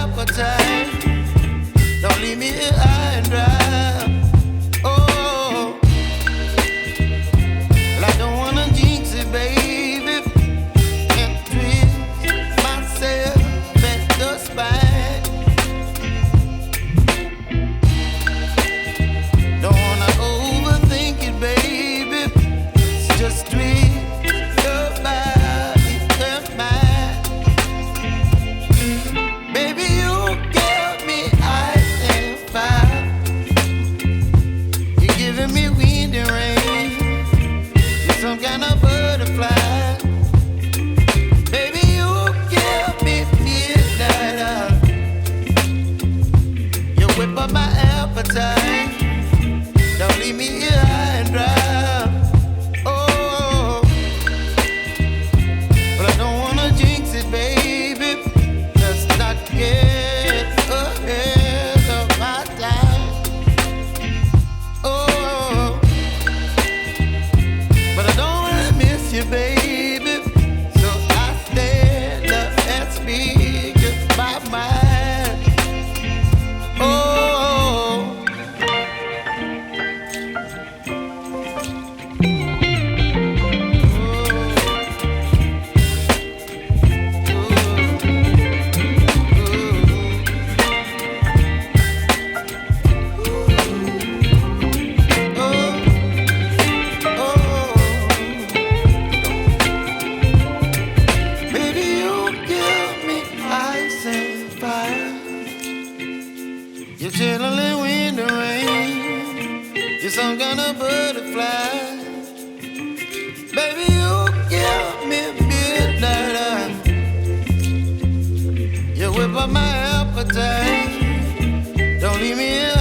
appetite. Don't leave me here high and dry. Oh, well, I don't wanna jinx it, baby, and twist myself at the spine. Don't wanna overthink it, baby. It's just twist your body and mine. Baby, you give me ice and fire. You're giving me wind and rain. You're some kind of butterfly. Baby, you give me midnight. You whip up my appetite. Don't leave me here high and dry. Oh, but I don't wanna jinx it, baby. Let's not get ahead of my time. Oh, but I don't wanna miss you, baby. So I stand up and speak just my mind. Oh. Baby, you give me ice and fire. You're channeling wind and rain. You're some kind of butterfly. Baby, you give me midnight. You whip up my appetite. Don't leave me here